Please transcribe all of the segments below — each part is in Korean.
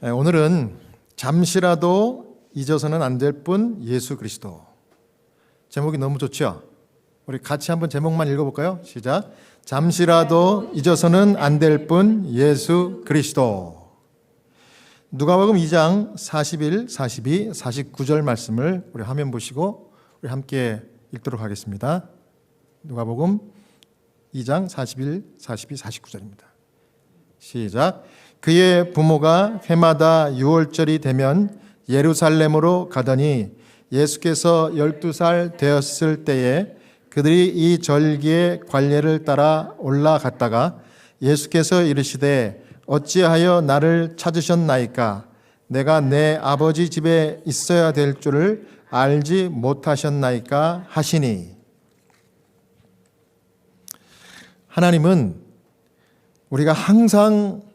오늘은 잠시라도 잊어서는 안 될 분 예수 그리스도. 제목이 너무 좋죠? 우리 같이 한번 제목만 읽어볼까요? 시작. 잠시라도 잊어서는 안 될 분 예수 그리스도. 누가복음 2장 41, 42, 49절 말씀을 우리 화면 보시고 우리 함께 읽도록 하겠습니다. 누가복음 2장 41, 42, 49절입니다. 시작. 그의 부모가 해마다 6월절이 되면 예루살렘으로 가더니 예수께서 12살 되었을 때에 그들이 이 절기의 관례를 따라 올라갔다가 예수께서 이르시되 어찌하여 나를 찾으셨나이까? 내가 내 아버지 집에 있어야 될 줄을 알지 못하셨나이까? 하시니. 하나님은 우리가 항상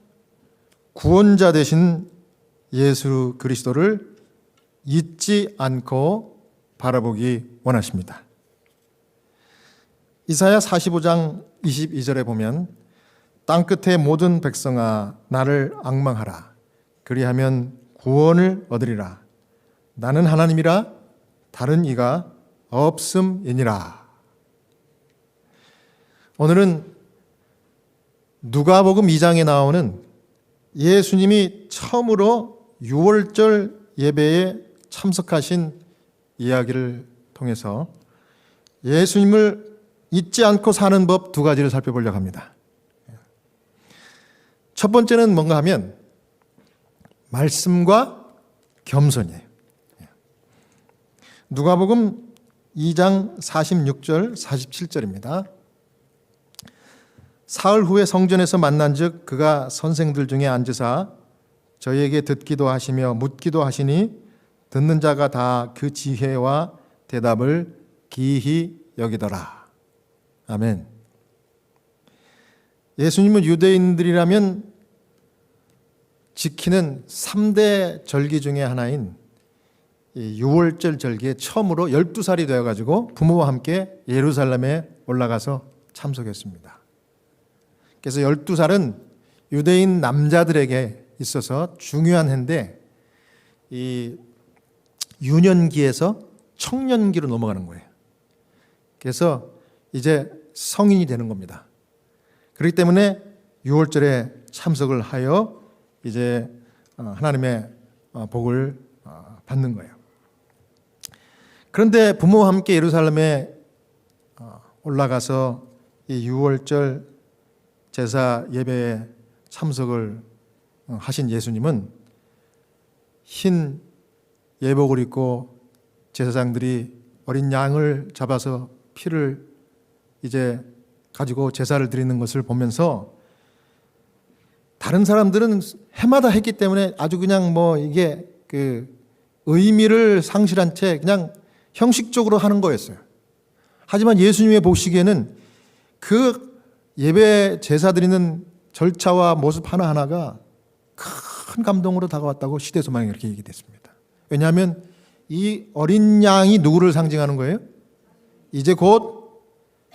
구원자 되신 예수 그리스도를 잊지 않고 바라보기 원하십니다. 이사야 45장 22절에 보면 땅끝의 모든 백성아 나를 앙망하라. 그리하면 구원을 얻으리라. 나는 하나님이라 다른 이가 없음이니라. 오늘은 누가복음 2장에 나오는 예수님이 처음으로 6월절 예배에 참석하신 이야기를 통해서 예수님을 잊지 않고 사는 법 두 가지를 살펴보려고 합니다. 첫 번째는 뭔가 하면 말씀과 겸손이에요. 누가복음 2장 46절 47절입니다. 사흘 후에 성전에서 만난즉 그가 선생들 중에 앉으사 저희에게 듣기도 하시며 묻기도 하시니 듣는 자가 다 그 지혜와 대답을 기히 여기더라. 아멘. 예수님은 유대인들이라면 지키는 3대 절기 중에 하나인 이 6월절 절기에 처음으로 12살이 되어가지고 부모와 함께 예루살렘에 올라가서 참석했습니다. 그래서 12살은 유대인 남자들에게 있어서 중요한 해인데 이 유년기에서 청년기로 넘어가는 거예요. 그래서 이제 성인이 되는 겁니다. 그렇기 때문에 6월절에 참석을 하여 이제 하나님의 복을 받는 거예요. 그런데 부모와 함께 예루살렘에 올라가서 이 6월절 제사 예배에 참석을 하신 예수님은 흰 예복을 입고 제사장들이 어린 양을 잡아서 피를 이제 가지고 제사를 드리는 것을 보면서 다른 사람들은 해마다 했기 때문에 아주 그냥 뭐 이게 그 의미를 상실한 채 그냥 형식적으로 하는 거였어요. 하지만 예수님의 보시기에는 그 예배 제사 드리는 절차와 모습 하나하나가 큰 감동으로 다가왔다고 시대소망이 그렇게 얘기됐습니다. 왜냐하면 이 어린 양이 누구를 상징하는 거예요? 이제 곧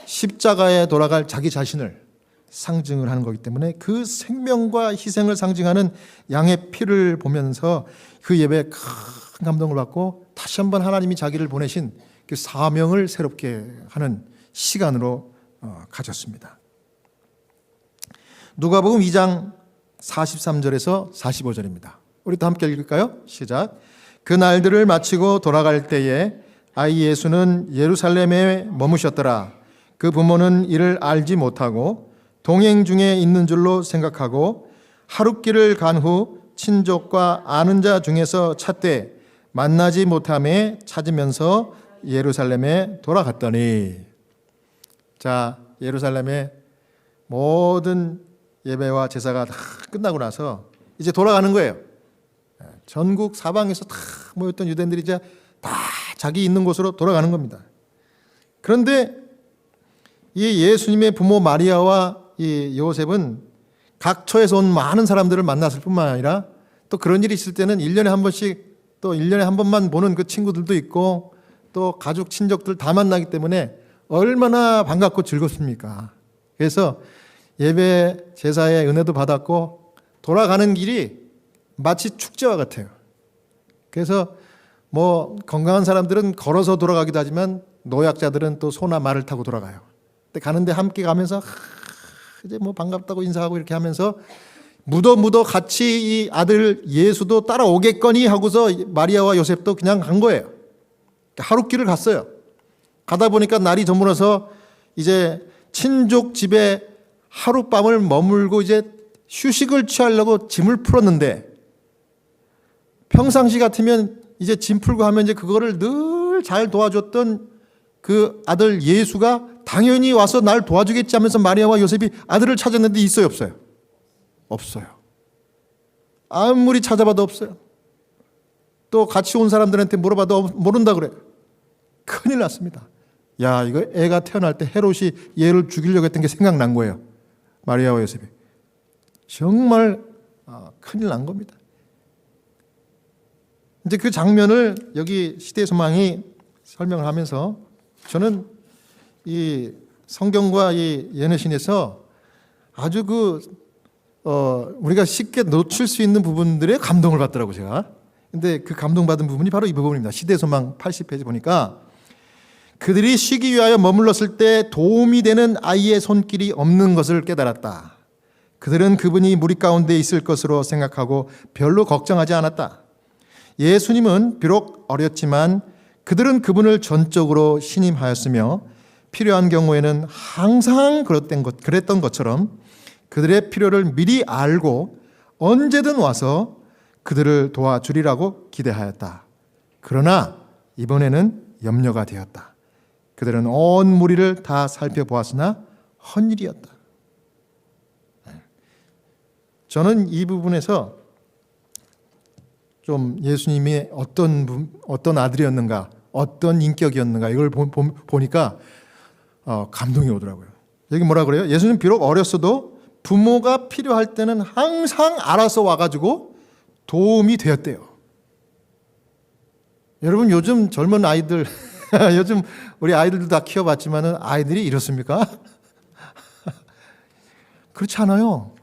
십자가에 돌아갈 자기 자신을 상징을 하는 거기 때문에 그 생명과 희생을 상징하는 양의 피를 보면서 그 예배에 큰 감동을 받고 다시 한번 하나님이 자기를 보내신 그 사명을 새롭게 하는 시간으로 가졌습니다. 누가복음 2장 43절에서 45절입니다. 우리 또 함께 읽을까요? 시작. 그 날들을 마치고 돌아갈 때에 아이 예수는 예루살렘에 머무셨더라. 그 부모는 이를 알지 못하고 동행 중에 있는 줄로 생각하고 하룻길을 간 후 친족과 아는 자 중에서 찾되 만나지 못함에 찾으면서 예루살렘에 돌아갔더니. 자, 예루살렘에 모든 예배와 제사가 다 끝나고 나서 이제 돌아가는 거예요. 전국 사방에서 다 모였던 유대인들이 이제 다 자기 있는 곳으로 돌아가는 겁니다. 그런데 이 예수님의 부모 마리아와 이 요셉은 각처에서 온 많은 사람들을 만났을 뿐만 아니라 또 그런 일이 있을 때는 1년에 한 번씩 또 1년에 한 번만 보는 그 친구들도 있고 또 가족 친족들 다 만나기 때문에 얼마나 반갑고 즐겁습니까? 그래서 예배 제사의 은혜도 받았고 돌아가는 길이 마치 축제와 같아요. 그래서 뭐 건강한 사람들은 걸어서 돌아가기도 하지만 노약자들은 또 소나 말을 타고 돌아가요. 근데 가는데 함께 가면서 이제 뭐 반갑다고 인사하고 이렇게 하면서 묻어 같이 이 아들 예수도 따라오겠거니 하고서 마리아와 요셉도 그냥 간 거예요. 하룻길을 갔어요. 가다 보니까 날이 저물어서 이제 친족 집에 하룻밤을 머물고 이제 휴식을 취하려고 짐을 풀었는데, 평상시 같으면 이제 짐 풀고 하면 이제 그거를 늘 잘 도와줬던 그 아들 예수가 당연히 와서 날 도와주겠지 하면서 마리아와 요셉이 아들을 찾았는데 있어요, 없어요? 없어요. 아무리 찾아봐도 없어요. 또 같이 온 사람들한테 물어봐도 모른다 그래요. 큰일 났습니다. 야, 이거 애가 태어날 때 헤롯이 얘를 죽이려고 했던 게 생각난 거예요. 마리아와 요셉이. 정말 큰일 난 겁니다. 이제 그 장면을 여기 시대의 소망이 설명을 하면서 저는 이 성경과 이 예언신에서 아주 우리가 쉽게 놓칠 수 있는 부분들에 감동을 받더라고요, 제가. 근데 그 감동받은 부분이 바로 이 부분입니다. 시대의 소망 80페이지 보니까 그들이 쉬기 위하여 머물렀을 때 도움이 되는 아이의 손길이 없는 것을 깨달았다. 그들은 그분이 무리 가운데 있을 것으로 생각하고 별로 걱정하지 않았다. 예수님은 비록 어렸지만 그들은 그분을 전적으로 신임하였으며 필요한 경우에는 항상 그랬던 것처럼 그들의 필요를 미리 알고 언제든 와서 그들을 도와주리라고 기대하였다. 그러나 이번에는 염려가 되었다. 그들은 온 무리를 다 살펴보았으나 헛일이었다. 저는 이 부분에서 좀 예수님이 어떤 아들이었는가, 어떤 인격이었는가 이걸 보니까 감동이 오더라고요. 여기 뭐라 그래요? 예수님 비록 어렸어도 부모가 필요할 때는 항상 알아서 와가지고 도움이 되었대요. 여러분 요즘 젊은 아이들 요즘 우리 아이들도 다 키워봤지만 아이들이 이렇습니까? 그렇지 않아요.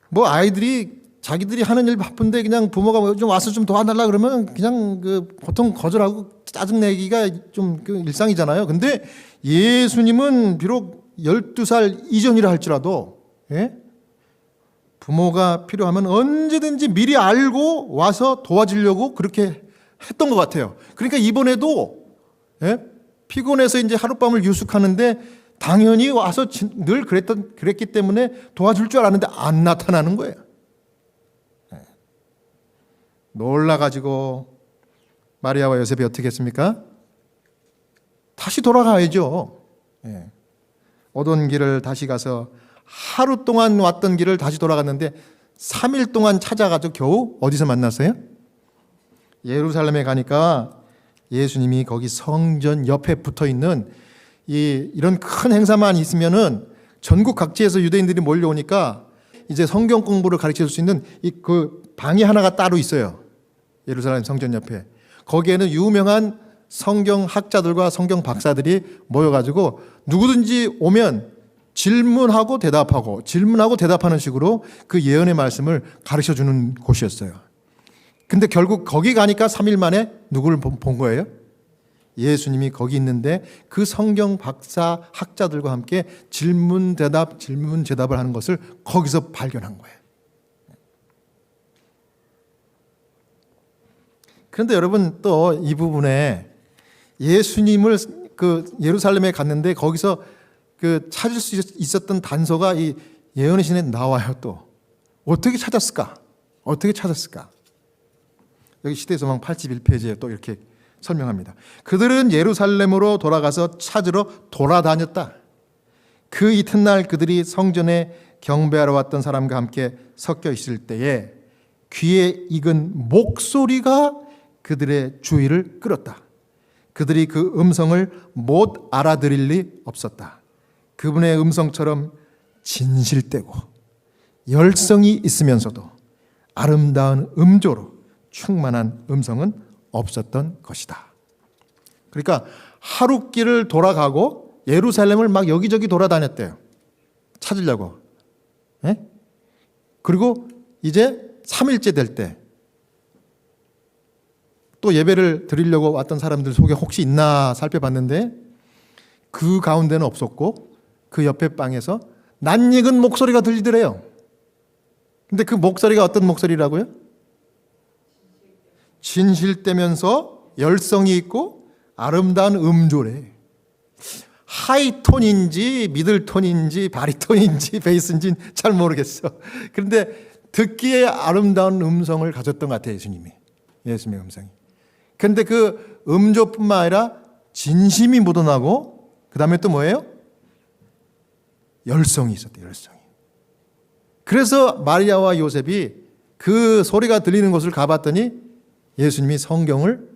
뭐 아이들이 자기들이 하는 일 바쁜데 그냥 부모가 좀 와서 좀 도와달라 그러면 그냥 보통 거절하고 짜증내기가 좀 일상이잖아요. 근데 예수님은 비록 12살 이전이라 할지라도 부모가 필요하면 언제든지 미리 알고 와서 도와주려고 그렇게 했던 것 같아요. 그러니까 이번에도 피곤해서 이제 하룻밤을 유숙하는데 당연히 와서 늘 그랬기 때문에 도와줄 줄 알았는데 안 나타나는 거예요. 놀라가지고 마리아와 요셉이 어떻게 했습니까? 다시 돌아가야죠. 오던 길을 다시 가서 하루 동안 왔던 길을 다시 돌아갔는데 3일 동안 찾아가지고 겨우 어디서 만났어요? 예루살렘에 가니까 예수님이 거기 성전 옆에 붙어있는 이런 큰 행사만 있으면은 전국 각지에서 유대인들이 몰려오니까 이제 성경 공부를 가르쳐 줄 수 있는 그 방이 하나가 따로 있어요. 예루살렘 성전 옆에. 거기에는 유명한 성경 학자들과 성경 박사들이 모여가지고 누구든지 오면 질문하고 대답하고 질문하고 대답하는 식으로 그 예언의 말씀을 가르쳐 주는 곳이었어요. 근데 결국 거기 가니까 3일 만에 누구를 본 거예요? 예수님이 거기 있는데 그 성경 박사 학자들과 함께 질문 대답을 하는 것을 거기서 발견한 거예요. 그런데 여러분 또 이 부분에 예수님을 예루살렘에 갔는데 거기서 찾을 수 있었던 단서가 이 예언의 신에 나와요. 또 어떻게 찾았을까? 여기 시대의 소망 81페이지에 또 이렇게 설명합니다. 그들은 예루살렘으로 돌아가서 찾으러 돌아다녔다. 그 이튿날 그들이 성전에 경배하러 왔던 사람과 함께 섞여 있을 때에 귀에 익은 목소리가 그들의 주의를 끌었다. 그들이 그 음성을 못 알아들을 리 없었다. 그분의 음성처럼 진실되고 열성이 있으면서도 아름다운 음조로 충만한 음성은 없었던 것이다. 그러니까 하룻길을 돌아가고 예루살렘을 막 여기저기 돌아다녔대요. 찾으려고. 그리고 이제 3일째 될 때 또 예배를 드리려고 왔던 사람들 속에 혹시 있나 살펴봤는데 그 가운데는 없었고 그 옆에 방에서 낯익은 목소리가 들리더래요. 근데 그 목소리가 어떤 목소리라고요? 진실되면서 열성이 있고 아름다운 음조래. 하이톤인지 미들톤인지 바리톤인지 베이스인지 잘 모르겠어. 그런데 듣기에 아름다운 음성을 가졌던 것 같아요. 예수님의 음성이. 그런데 그 음조뿐만 아니라 진심이 묻어나고 그 다음에 또 뭐예요? 열성이 있었대요. 열성이. 그래서 마리아와 요셉이 그 소리가 들리는 곳을 가봤더니 예수님이 성경을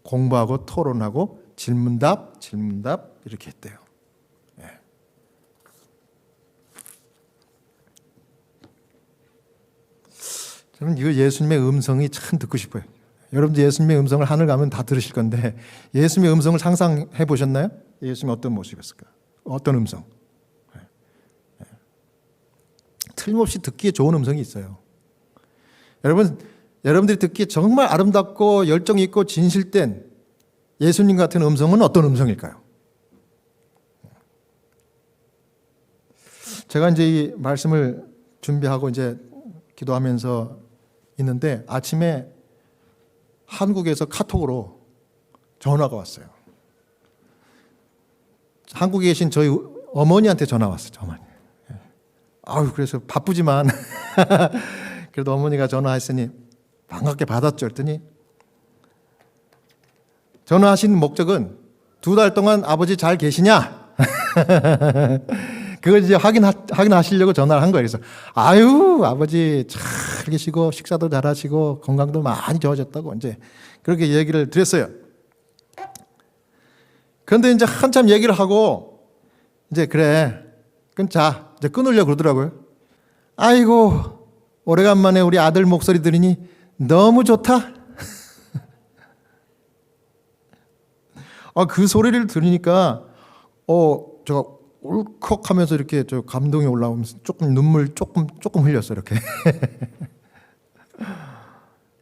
공부하고 토론하고 질문답 이렇게 했대요. 예. 저는 이거 예수님의 음성이 참 듣고 싶어요. 여러분들 예수님의 음성을 하늘 가면 다 들으실 건데 예수님의 음성을 상상해 보셨나요? 예수님이 어떤 모습이었을까? 어떤 음성? 예. 틀림없이 듣기에 좋은 음성이 있어요. 여러분들이 듣기에 정말 아름답고 열정 있고 진실된 예수님 같은 음성은 어떤 음성일까요? 제가 이제 이 말씀을 준비하고 이제 기도하면서 있는데 아침에 한국에서 카톡으로 전화가 왔어요. 한국에 계신 저희 어머니한테 전화 왔어요. 어머니. 아유, 그래서 바쁘지만 그래도 어머니가 전화했으니 반갑게 받았죠. 그랬더니 전화하신 목적은 2달 동안 아버지 잘 계시냐? 그걸 이제 확인하시려고 전화를 한 거예요. 그래서 아유, 아버지 잘 계시고 식사도 잘하시고 건강도 많이 좋아졌다고 이제 그렇게 얘기를 드렸어요. 그런데 이제 한참 얘기를 하고 이제 그래 끊자 이제 끊으려고 그러더라고요. 아이고, 오래간만에 우리 아들 목소리 들으니 너무 좋다. 그 소리를 들으니까 제가 울컥하면서 이렇게 저 감동이 올라오면서 조금 눈물 조금 흘렸어요. 이렇게.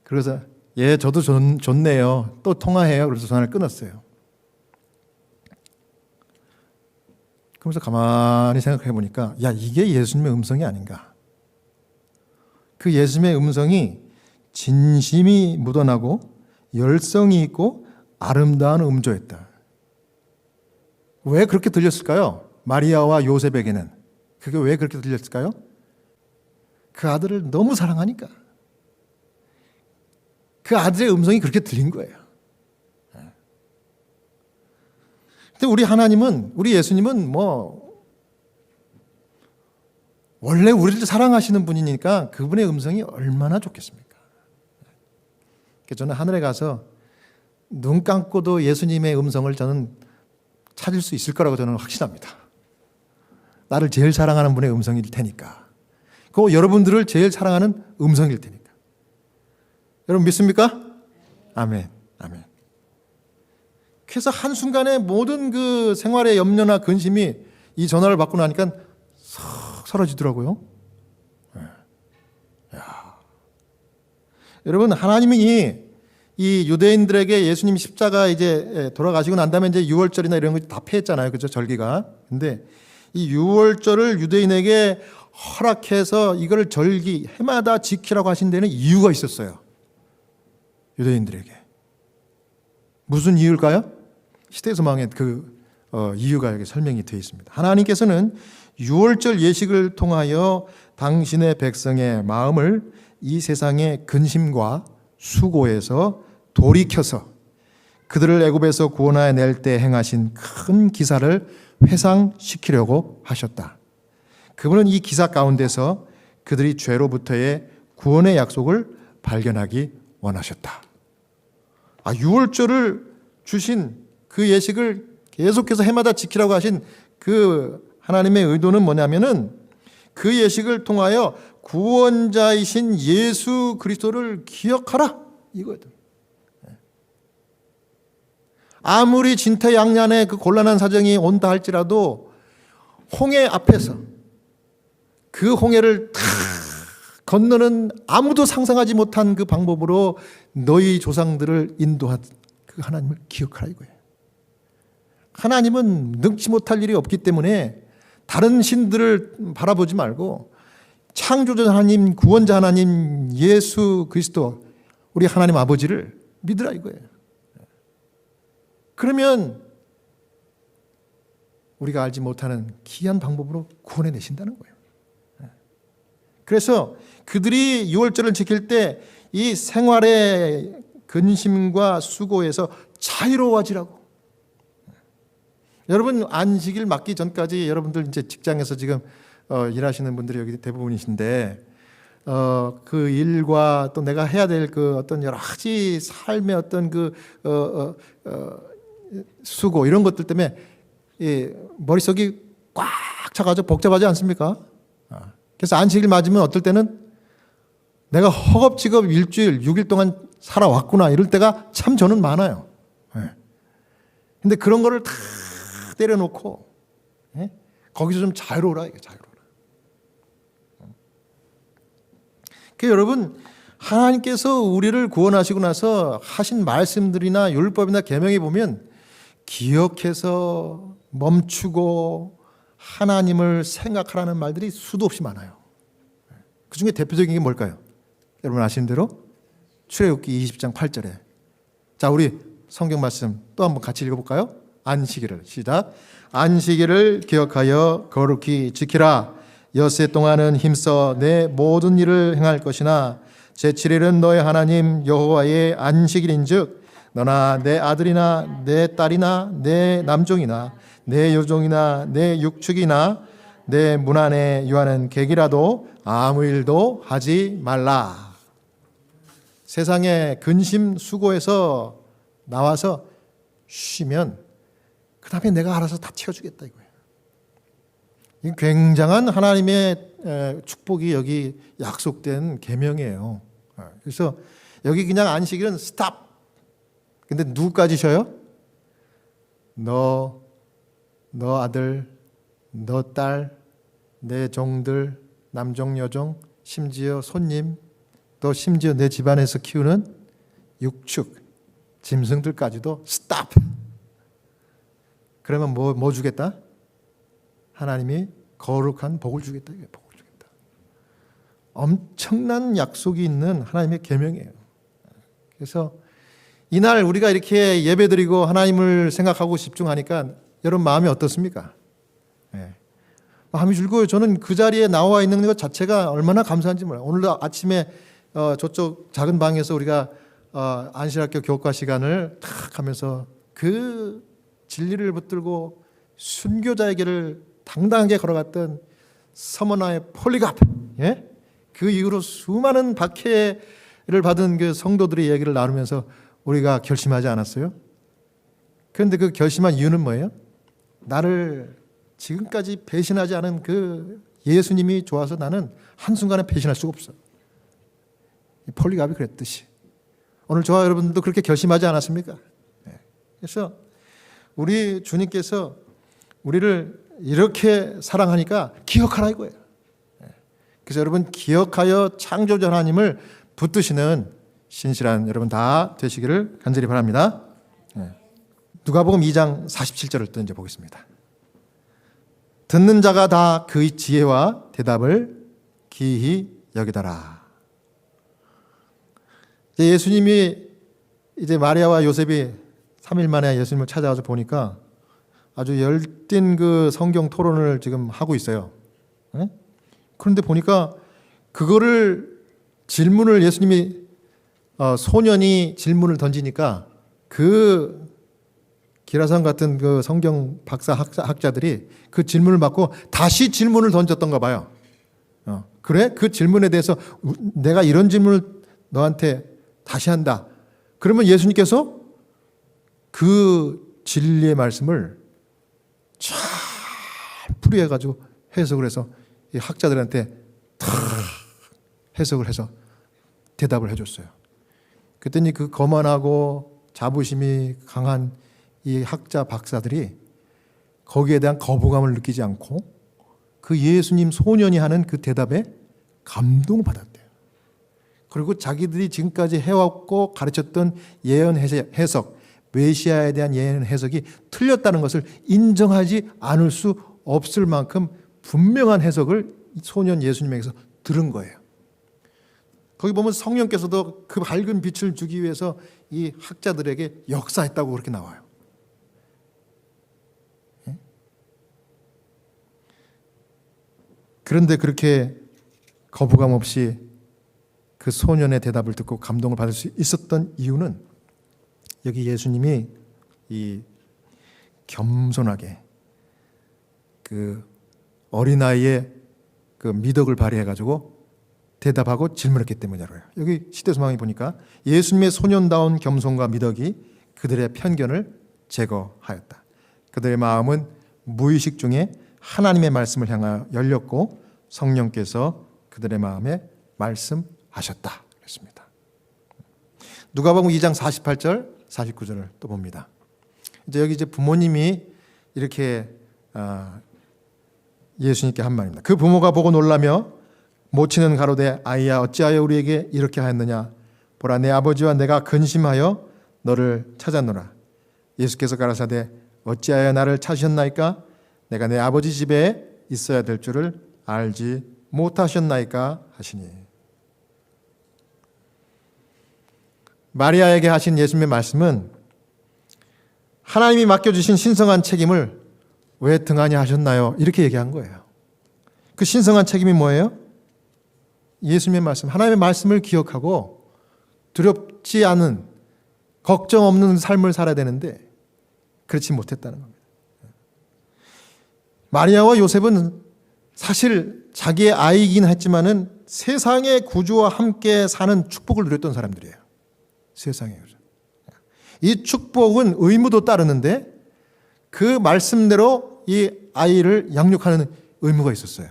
그래서 예, 저도 좋네요. 또 통화해요. 그래서 전화를 끊었어요. 그러면서 가만히 생각해 보니까 야, 이게 예수님의 음성이 아닌가. 그 예수님의 음성이 진심이 묻어나고 열성이 있고 아름다운 음조였다. 왜 그렇게 들렸을까요? 마리아와 요셉에게는. 그게 왜 그렇게 들렸을까요? 그 아들을 너무 사랑하니까. 그 아들의 음성이 그렇게 들린 거예요. 근데 우리 하나님은, 우리 예수님은 원래 우리를 사랑하시는 분이니까 그분의 음성이 얼마나 좋겠습니까? 저는 하늘에 가서 눈 감고도 예수님의 음성을 저는 찾을 수 있을 거라고 저는 확신합니다. 나를 제일 사랑하는 분의 음성일 테니까. 그리고 여러분들을 제일 사랑하는 음성일 테니까. 여러분 믿습니까? 아멘. 아멘. 그래서 한순간에 모든 그 생활의 염려나 근심이 이 전화를 받고 나니까 싹 사라지더라고요. 여러분, 하나님이 이 유대인들에게 예수님 십자가 이제 돌아가시고 난 다음에 이제 유월절이나 이런 거 다 폐했잖아요. 그죠? 절기가. 근데 이 유월절을 유대인에게 허락해서 이걸 절기 해마다 지키라고 하신 데는 이유가 있었어요. 유대인들에게. 무슨 이유일까요? 시대소망의 그 이유가 여기 설명이 되어 있습니다. 하나님께서는 유월절 예식을 통하여 당신의 백성의 마음을 이 세상의 근심과 수고에서 돌이켜서 그들을 애굽에서 구원하여 낼 때 행하신 큰 기사를 회상시키려고 하셨다. 그분은 이 기사 가운데서 그들이 죄로부터의 구원의 약속을 발견하기 원하셨다. 유월절을 주신 그 예식을 계속해서 해마다 지키라고 하신 그 하나님의 의도는 뭐냐면은 그 예식을 통하여 구원자이신 예수 그리스도를 기억하라 이거거든. 아무리 진퇴양난의 그 곤란한 사정이 온다 할지라도 홍해 앞에서 그 홍해를 다 건너는 아무도 상상하지 못한 그 방법으로 너희 조상들을 인도한 그 하나님을 기억하라 이거예요. 하나님은 능치 못할 일이 없기 때문에 다른 신들을 바라보지 말고 창조자 하나님, 구원자 하나님, 예수 그리스도, 우리 하나님 아버지를 믿으라 이거예요. 그러면 우리가 알지 못하는 기이한 방법으로 구원해 내신다는 거예요. 그래서 그들이 유월절을 지킬 때 이 생활의 근심과 수고에서 자유로워지라고. 여러분 안식일 맞기 전까지 여러분들 이제 직장에서 지금 일하시는 분들이 여기 대부분이신데 그 일과 또 내가 해야 될 그 어떤 여러 가지 삶의 어떤 그 수고 이런 것들 때문에 머릿속이 꽉 차가지고 복잡하지 않습니까? 그래서 안식일 맞으면 어떨 때는 내가 허겁지겁 일주일 6일 동안 살아왔구나 이럴 때가 참 저는 많아요. 근데 그런 거를 다 때려놓고 거기서 좀 자유로워라 이게 자유로워라. 그러니까 여러분 하나님께서 우리를 구원하시고 나서 하신 말씀들이나 율법이나 계명에 보면 기억해서 멈추고 하나님을 생각하라는 말들이 수도 없이 많아요. 그 중에 대표적인 게 뭘까요? 여러분 아시는 대로 출애굽기 20장 8절에 자 우리 성경 말씀 또 한번 같이 읽어볼까요? 안식일을 시작. 안식일을 기억하여 거룩히 지키라. 엿새 동안은 힘써 내 모든 일을 행할 것이나 제7일은 너의 하나님 여호와의 안식일인즉 너나 내 아들이나 내 딸이나 내 남종이나 내 여종이나 내 육축이나 내 문 안에 유하는 객이라도 아무 일도 하지 말라. 세상의 근심 수고에서 나와서 쉬면 그 다음에 내가 알아서 다 채워주겠다 이거예요. 이 굉장한 하나님의 축복이 여기 약속된 계명이에요. 그래서 여기 그냥 안식일은 스탑. 근데 누구까지 쉬어요? 너 아들, 너 딸, 내 종들, 남종, 여종, 심지어 손님, 또 심지어 내 집안에서 키우는 육축, 짐승들까지도 스탑. 그러면 뭐 주겠다? 하나님이 거룩한 복을 주겠다. 복을 주겠다. 엄청난 약속이 있는 하나님의 계명이에요. 그래서 이날 우리가 이렇게 예배드리고 하나님을 생각하고 집중하니까 여러분 마음이 어떻습니까? 네. 마음이 즐거워요. 저는 그 자리에 나와 있는 것 자체가 얼마나 감사한지 몰라요. 오늘 아침에 저쪽 작은 방에서 우리가 안실학교 교과 시간을 탁 하면서 그 진리를 붙들고 순교자의 길을 당당하게 걸어갔던 서머나의 폴리갑, 예? 그 이후로 수많은 박해를 받은 그 성도들의 얘기를 나누면서 우리가 결심하지 않았어요? 그런데 그 결심한 이유는 뭐예요? 나를 지금까지 배신하지 않은 그 예수님이 좋아서 나는 한순간에 배신할 수가 없어. 폴리갑이 그랬듯이 오늘 저와 여러분들도 그렇게 결심하지 않았습니까? 그래서 우리 주님께서 우리를 이렇게 사랑하니까 기억하라 이거예요. 그래서 여러분 기억하여 창조자 하나님을 붙드시는 신실한 여러분 다 되시기를 간절히 바랍니다. 누가복음 2장 47절을 또 이제 보겠습니다. 듣는 자가 다 그의 지혜와 대답을 기히 여기더라. 예수님이 이제 마리아와 요셉이 3일 만에 예수님을 찾아와서 보니까 아주 열띤 그 성경 토론을 지금 하고 있어요. 그런데 보니까 그거를 질문을 예수님이 소년이 질문을 던지니까 그 기라상 같은 그 성경 박사 학자들이 그 질문을 받고 다시 질문을 던졌던가 봐요. 그래? 그 질문에 대해서 내가 이런 질문을 너한테 다시 한다. 그러면 예수님께서 그 진리의 말씀을 잘 풀이해가지고 해석을 해서 이 학자들한테 다 해석을 해서 대답을 해줬어요. 그랬더니 그 거만하고 자부심이 강한 이 학자 박사들이 거기에 대한 거부감을 느끼지 않고 그 예수님 소년이 하는 그 대답에 감동받았대요. 그리고 자기들이 지금까지 해왔고 가르쳤던 예언 해석, 메시아에 대한 예언 해석이 틀렸다는 것을 인정하지 않을 수 없을 만큼 분명한 해석을 소년 예수님에게서 들은 거예요. 거기 보면 성령께서도 그 밝은 빛을 주기 위해서 이 학자들에게 역사했다고 그렇게 나와요. 그런데 그렇게 거부감 없이 그 소년의 대답을 듣고 감동을 받을 수 있었던 이유는 여기 예수님이 이 겸손하게 그 어린아이의 그 미덕을 발휘해가지고 대답하고 질문했기 때문이라고요. 여기 시대소망에 보니까 예수님의 소년다운 겸손과 미덕이 그들의 편견을 제거하였다. 그들의 마음은 무의식 중에 하나님의 말씀을 향하여 열렸고 성령께서 그들의 마음에 말씀하셨다. 그랬습니다. 누가복음 2장 48절, 49절을 또 봅니다. 이제 여기 부모님이 이렇게 예수님께 한 말입니다. 그 부모가 보고 놀라며 모친은 가로되 아이야 어찌하여 우리에게 이렇게 하였느냐 보라 내 아버지와 내가 근심하여 너를 찾았노라. 예수께서 가라사대 어찌하여 나를 찾으셨나이까 내가 내 아버지 집에 있어야 될 줄을 알지 못하셨나이까 하시니. 마리아에게 하신 예수님의 말씀은 하나님이 맡겨주신 신성한 책임을 왜 등한히 하셨나요? 이렇게 얘기한 거예요. 그 신성한 책임이 뭐예요? 예수님의 말씀, 하나님의 말씀을 기억하고 두렵지 않은 걱정 없는 삶을 살아야 되는데 그렇지 못했다는 겁니다. 마리아와 요셉은 사실 자기의 아이이긴 했지만은 세상의 구주와 함께 사는 축복을 누렸던 사람들이에요. 세상의 구주. 이 축복은 의무도 따르는데 그 말씀대로 이 아이를 양육하는 의무가 있었어요.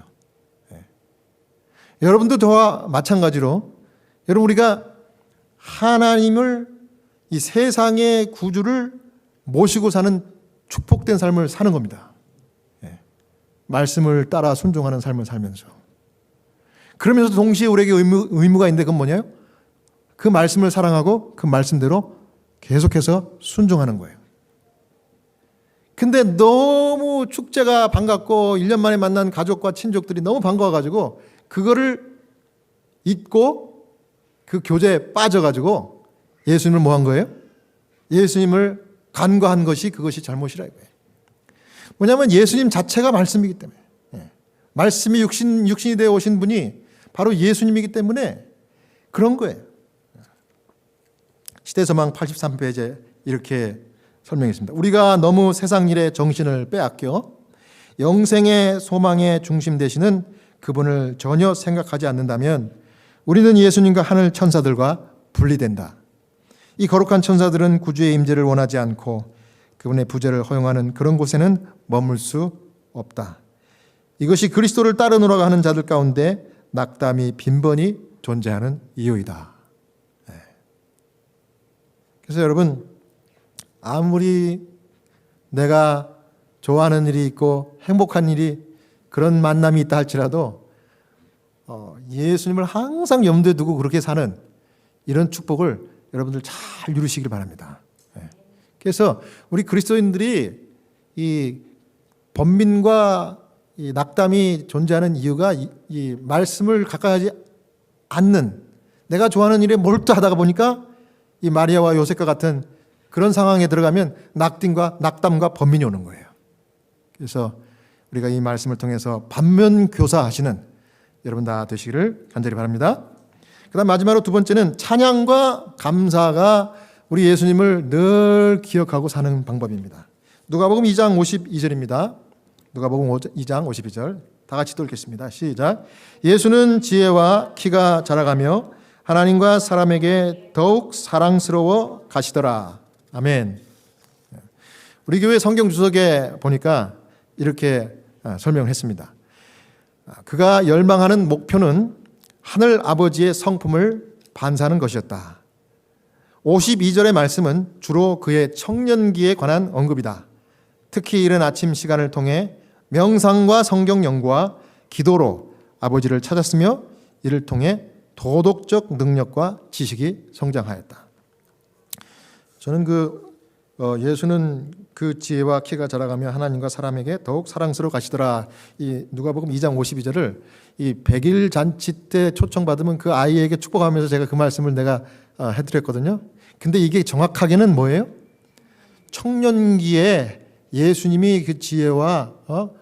여러분도 저와 마찬가지로 여러분 우리가 하나님을 이 세상의 구주를 모시고 사는 축복된 삶을 사는 겁니다. 말씀을 따라 순종하는 삶을 살면서 그러면서 동시에 우리에게 의무가 있는데 그건 뭐냐요? 그 말씀을 사랑하고 그 말씀대로 계속해서 순종하는 거예요. 근데 너무 축제가 반갑고 1년 만에 만난 가족과 친족들이 너무 반가워가지고 그거를 잊고 그 교제에 빠져가지고 예수님을 뭐 한 거예요? 예수님을 간과한 것이 그것이 잘못이라 이거예요. 뭐냐면 예수님 자체가 말씀이기 때문에 말씀이 육신이 되어 오신 분이 바로 예수님이기 때문에 그런 거예요. 시대서망 83페이지에 이렇게 설명했습니다. 우리가 너무 세상 일에 정신을 빼앗겨 영생의 소망의 중심 되시는 그분을 전혀 생각하지 않는다면 우리는 예수님과 하늘 천사들과 분리된다. 이 거룩한 천사들은 구주의 임재를 원하지 않고 그분의 부재를 허용하는 그런 곳에는 머물 수 없다. 이것이 그리스도를 따르노라고 하는 자들 가운데 낙담이 빈번히 존재하는 이유이다. 그래서 여러분 아무리 내가 좋아하는 일이 있고 행복한 일이 그런 만남이 있다 할지라도 예수님을 항상 염두에 두고 그렇게 사는 이런 축복을 여러분들 잘 누리시길 바랍니다. 그래서 우리 그리스도인들이 이 번민과 이 낙담이 존재하는 이유가 이 말씀을 가까이 하지 않는 내가 좋아하는 일에 몰두하다가 보니까 이 마리아와 요셉과 같은 그런 상황에 들어가면 낙담과 번민이 오는 거예요. 그래서 우리가 이 말씀을 통해서 반면교사하시는 여러분 다 되시기를 간절히 바랍니다. 그 다음 마지막으로 두 번째는 찬양과 감사가 우리 예수님을 늘 기억하고 사는 방법입니다. 누가복음 2장 52절입니다. 누가복음 2장 52절 다 같이 또 읽겠습니다. 시작. 예수는 지혜와 키가 자라가며 하나님과 사람에게 더욱 사랑스러워 가시더라. 아멘. 우리 교회 성경 주석에 보니까 이렇게 설명을 했습니다. 그가 열망하는 목표는 하늘 아버지의 성품을 반사하는 것이었다. 52절의 말씀은 주로 그의 청년기에 관한 언급이다. 특히 이른 아침 시간을 통해 명상과 성경 연구와 기도로 아버지를 찾았으며 이를 통해 도덕적 능력과 지식이 성장하였다. 저는 예수는 그 지혜와 키가 자라가며 하나님과 사람에게 더욱 사랑스러워 가시더라. 이 누가복음 2장 52절을 이 100일 잔치 때 초청받으면 그 아이에게 축복하면서 제가 그 말씀을 내가 해드렸거든요. 근데 이게 정확하게는 뭐예요? 청년기에 예수님이 그 지혜와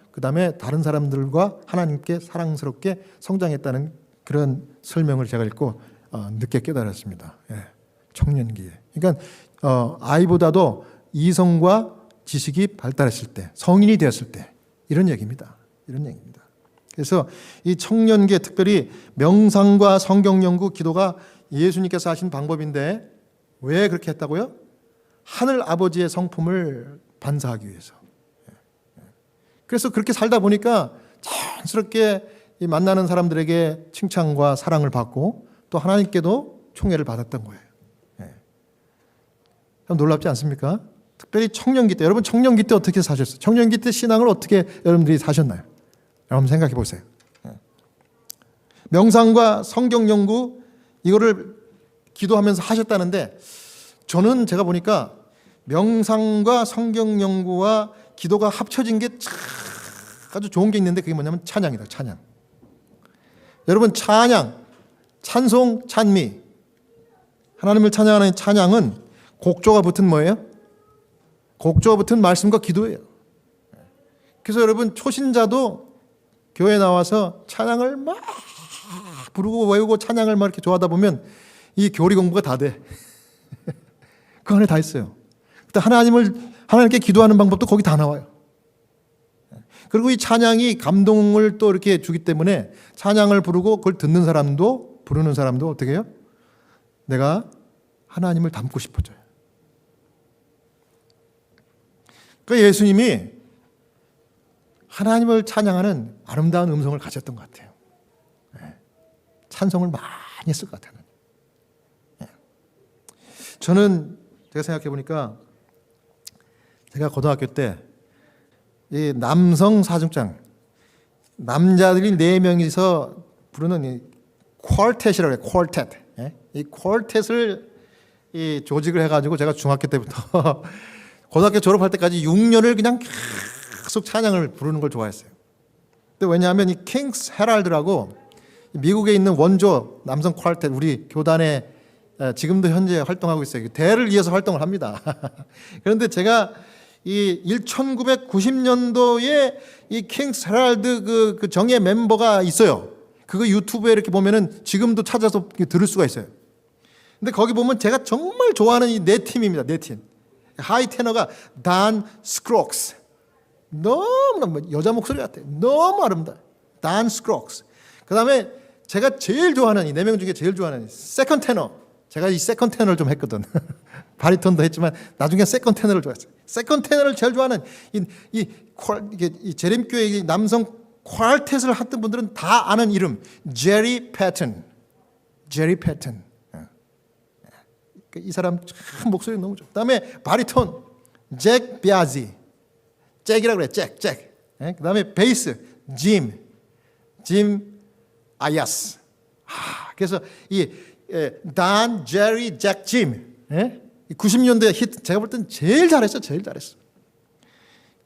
그 다음에 다른 사람들과 하나님께 사랑스럽게 성장했다는 그런 설명을 제가 읽고 늦게 깨달았습니다. 예, 청년기에. 그러니까 아이보다도 이성과 지식이 발달했을 때, 성인이 되었을 때 이런 얘기입니다. 이런 얘기입니다. 그래서 이 청년기에 특별히 명상과 성경 연구, 기도가 예수님께서 하신 방법인데 왜 그렇게 했다고요? 하늘 아버지의 성품을 반사하기 위해서. 그래서 그렇게 살다 보니까 자연스럽게 이 만나는 사람들에게 칭찬과 사랑을 받고 또 하나님께도 총애를 받았던 거예요. 놀랍지 않습니까? 특별히 청년기 때, 여러분 청년기 때 어떻게 사셨어요? 청년기 때 신앙을 어떻게 여러분들이 사셨나요? 여러분 생각해 보세요. 명상과 성경 연구 이거를 기도하면서 하셨다는데 저는 제가 보니까 명상과 성경 연구와 기도가 합쳐진 게 아주 좋은 게 있는데 그게 뭐냐면 찬양이다. 찬양. 여러분 찬양, 찬송, 찬미, 하나님을 찬양하는 찬양은 곡조가 붙은 뭐예요? 곡조가 붙은 말씀과 기도예요. 그래서 여러분 초신자도 교회 나와서 찬양을 막 부르고 외우고 찬양을 막 이렇게 좋아하다 보면 이 교리 공부가 다 돼. 그 안에 다 있어요. 또 하나님께 기도하는 방법도 거기 다 나와요. 그리고 이 찬양이 감동을 또 이렇게 주기 때문에 찬양을 부르고 그걸 듣는 사람도 부르는 사람도 어떻게 해요? 내가 하나님을 닮고 싶어져요. 그러니까 예수님이 하나님을 찬양하는 아름다운 음성을 가졌던 것 같아요. 찬송을 많이 했을 것 같아요. 저는 제가 생각해 보니까 제가 고등학교 때 이 남성 사중장 남자들이 4명이서 부르는 이 퀄텟이라고 해요. 퀄텟. 이 퀄텟을 이 조직을 해가지고 제가 중학교 때부터 고등학교 졸업할 때까지 6년을 그냥 계속 찬양을 부르는 걸 좋아했어요. 근데 왜냐하면 이 킹스 헤럴드라고 미국에 있는 원조 남성 퀄텟 우리 교단에 지금도 현재 활동하고 있어요. 대를 이어서 활동을 합니다. 그런데 제가 이 1990년도에 이 킹스 헤럴드 그 정예 멤버가 있어요. 그거 유튜브에 이렇게 보면은 지금도 찾아서 들을 수가 있어요. 근데 거기 보면 제가 정말 좋아하는 이 네 팀입니다. 네 팀. 하이 테너가 단 스크록스. 너무 여자 목소리 같아. 너무 아름다워. 단 스크록스. 그다음에 제가 제일 좋아하는 이 4명 중에 제일 좋아하는 세컨 테너. 제가 이 세컨 테너를 좀 했거든. 바리톤도 했지만 나중에 세컨 테너를 좋아했어요. 세컨 테너를 제일 좋아하는 이 재림교회 남성 퀄텟을 했던 분들은 다 아는 이름 제리 패튼. 제리 패튼. 이 사람 참 목소리 너무 좋아. 그다음에 바리톤 잭 비아지. 잭이라고 그래. 잭. 그다음에 베이스 짐 아야스. 그래서 이 단, 제리, 잭, 짐. 90년대 히트 제가 볼 땐 제일 잘했어.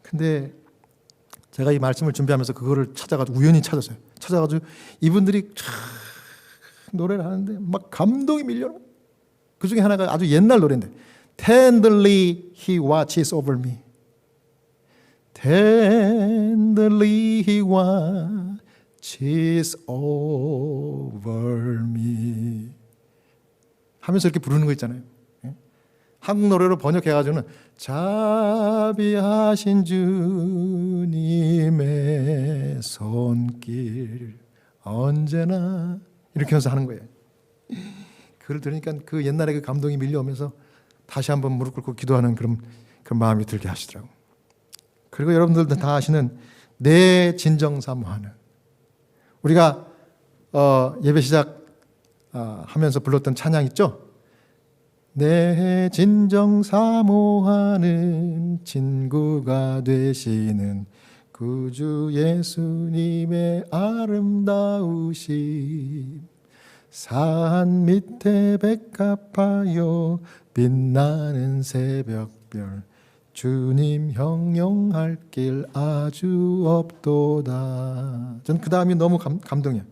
근데 제가 이 말씀을 준비하면서 그거를 찾아가지고 우연히 찾았어요. 찾아가지고 이분들이 노래를 하는데 막 감동이 밀려오고 그 중에 하나가 아주 옛날 노래인데 Tenderly He watches over me. Tenderly He watches over me 하면서 이렇게 부르는 거 있잖아요. 한국 노래로 번역해가지고는 자비하신 주님의 손길 언제나 이렇게 하면서 하는 거예요. 그걸 들으니까 그 옛날에 그 감동이 밀려오면서 다시 한번 무릎 꿇고 기도하는 그런 마음이 들게 하시더라고요. 그리고 여러분들도 다 아시는 내 진정 사모하는 우리가 예배 시작 하면서 불렀던 찬양 있죠? 내 진정 사모하는 친구가 되시는 구주 예수님의 아름다우심 산 밑에 백합화요 빛나는 새벽별 주님 형용할 길 아주 없도다. 전 그 다음이 너무 감동이야.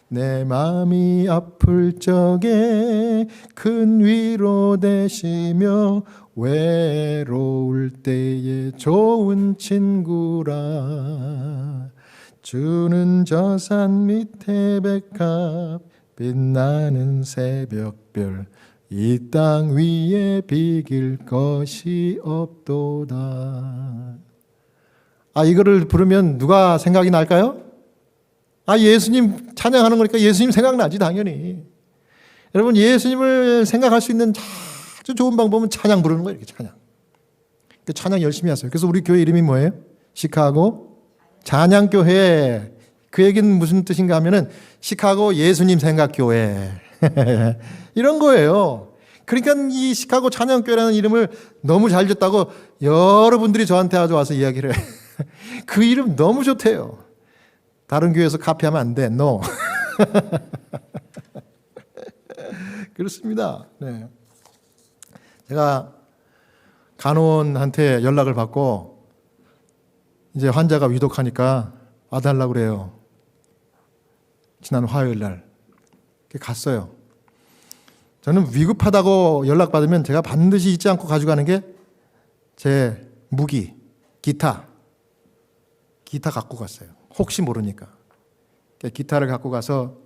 내 마음이 아플 적에 큰 위로 되시며 외로울 때에 좋은 친구라. 주는 저 산 밑에 백합 빛나는 새벽별 이 땅 위에 비길 것이 없도다. 이거를 부르면 누가 생각이 날까요? 예수님 찬양하는 거니까 예수님 생각나지 당연히. 여러분 예수님을 생각할 수 있는 아주 좋은 방법은 찬양 부르는 거예요. 이렇게 찬양. 찬양 열심히 하세요. 그래서 우리 교회 이름이 뭐예요? 시카고 찬양교회. 그 얘기는 무슨 뜻인가 하면은 시카고 예수님 생각교회 이런 거예요. 그러니까 이 시카고 찬양교회라는 이름을 너무 잘 줬다고 여러분들이 저한테 아주 와서 이야기를 해요. 그 이름 너무 좋대요. 다른 교회에서 카피하면 안 돼. No. 그렇습니다. 네. 제가 간호원한테 연락을 받고 이제 환자가 위독하니까 와달라고 그래요. 지난 화요일 날 갔어요. 저는 위급하다고 연락받으면 제가 반드시 잊지 않고 가져가는 게 제 무기, 기타 갖고 갔어요. 혹시 모르니까. 기타를 갖고 가서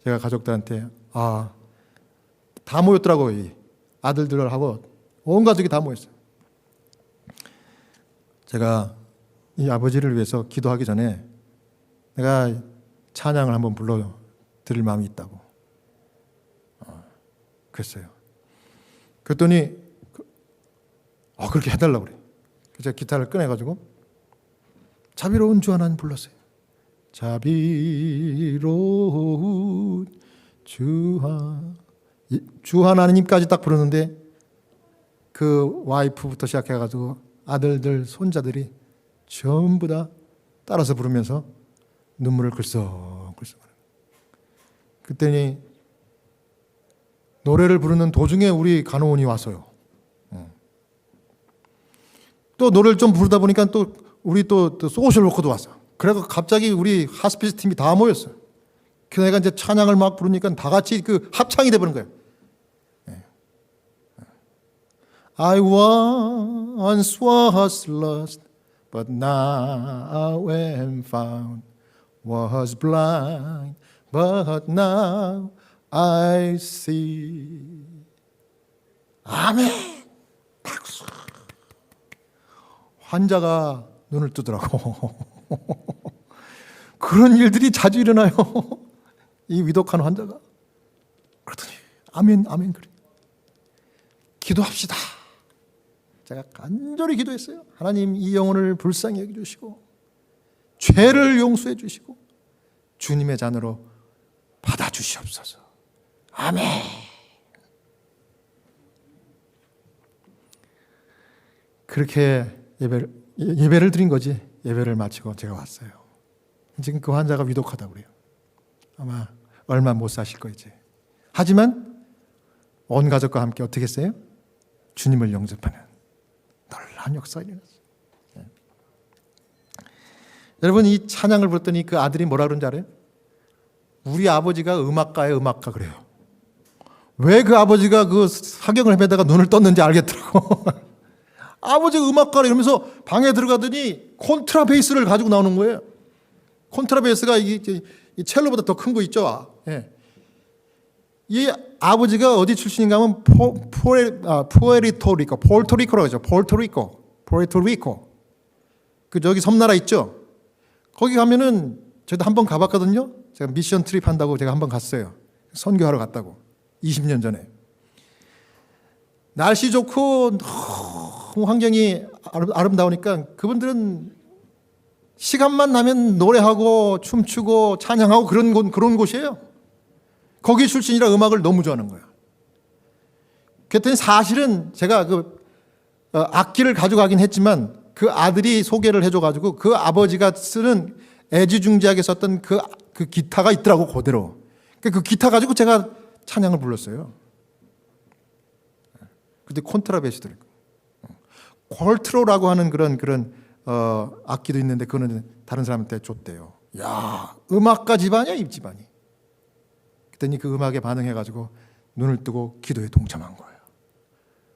제가 가족들한테 다 모였더라고요. 아들들하고 온 가족이 다 모였어요. 제가 이 아버지를 위해서 기도하기 전에 내가 찬양을 한번 불러 드릴 마음이 있다고 그랬어요. 그랬더니 그렇게 해달라고 그래요. 제가 기타를 꺼내가지고 자비로운 주 하나님 불렀어요. 자비로운 주 하나님까지 딱 부르는데 그 와이프부터 시작해가지고 아들들 손자들이 전부 다 따라서 부르면서 눈물을 글썽글썽. 그때니 노래를 부르는 도중에 우리 간호원이 왔어요. 또 노래를 좀 부르다 보니까 또 우리 또 소셜 워커도 왔어. 그래서 갑자기 우리 하스피스 팀이 다 모였어요. 그 내가 이제 찬양을 막 부르니까 다 같이 그 합창이 돼버린 거예요. I once was lost, but now am found. Was blind, but now I see. 아멘. 박수. 환자가 눈을 뜨더라고. 그런 일들이 자주 일어나요. 이 위독한 환자가. 그러더니 아멘 아멘 그래. 기도합시다. 제가 간절히 기도했어요. 하나님 이 영혼을 불쌍히 여겨주시고 죄를 용서해 주시고 주님의 잔으로 받아주시옵소서. 아멘. 그렇게 예배를 드린 거지. 예배를 마치고 제가 왔어요. 지금 그 환자가 위독하다고 그래요. 아마 얼마 못 사실 거 이제. 하지만 온 가족과 함께 어떻게 했어요? 주님을 영접하는 놀라운 역사가 일어났어요. 여러분 이 찬양을 부르더니 그 아들이 뭐라 그런지 알아요? 우리 아버지가 음악가예요, 음악가 그래요. 왜 그 아버지가 그 사경을 헤매다가 눈을 떴는지 알겠더라고. 아버지가 음악가라 이러면서 방에 들어가더니 콘트라베이스를 가지고 나오는 거예요. 콘트라베이스가 이 첼로보다 더 큰 거 있죠. 예. 이 아버지가 어디 출신인가 하면 포르토리코라고 하죠. 포르토리코. 그 저기 섬나라 있죠. 거기 가면은 저도 한번 가봤거든요. 제가 미션 트립 한다고 제가 한번 갔어요. 선교하러 갔다고. 20년 전에. 날씨 좋고 너무 환경이 아름다우니까 그분들은 시간만 나면 노래하고 춤추고 찬양하고 그런 곳이에요. 거기 출신이라 음악을 너무 좋아하는 거예요. 그랬더니 사실은 제가 악기를 가져가긴 했지만 그 아들이 소개를 해줘가지고 그 아버지가 쓰는 애지중지하게 썼던 그 기타가 있더라고 그대로. 그 기타 가지고 제가 찬양을 불렀어요. 그때 콘트라베이스도 있고 콜트로라고 하는 그런 악기도 있는데 그거는 다른 사람한테 줬대요. 야, 음악가 집안이야, 이 집안이. 그랬더니 그 음악에 반응해가지고 눈을 뜨고 기도에 동참한 거예요.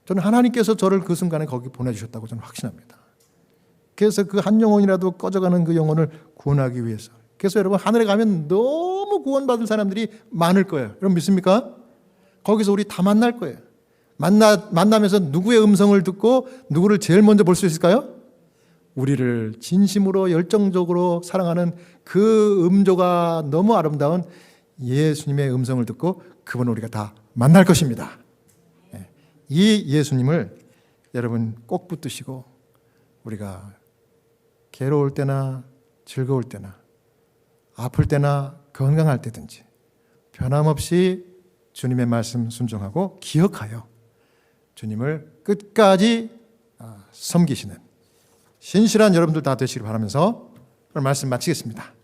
저는 하나님께서 저를 그 순간에 거기 보내주셨다고 저는 확신합니다. 그래서 그 한 영혼이라도 꺼져가는 그 영혼을 구원하기 위해서. 그래서 여러분, 하늘에 가면 너무 구원받을 사람들이 많을 거예요. 여러분 믿습니까? 거기서 우리 다 만날 거예요. 만나면서 누구의 음성을 듣고 누구를 제일 먼저 볼 수 있을까요? 우리를 진심으로 열정적으로 사랑하는 그 음조가 너무 아름다운 예수님의 음성을 듣고 그분을 우리가 다 만날 것입니다. 이 예수님을 여러분 꼭 붙드시고 우리가 괴로울 때나 즐거울 때나 아플 때나 건강할 때든지 변함없이 주님의 말씀 순종하고 기억하여 주님을 끝까지 섬기시는 신실한 여러분들 다 되시길 바라면서 오늘 말씀 마치겠습니다.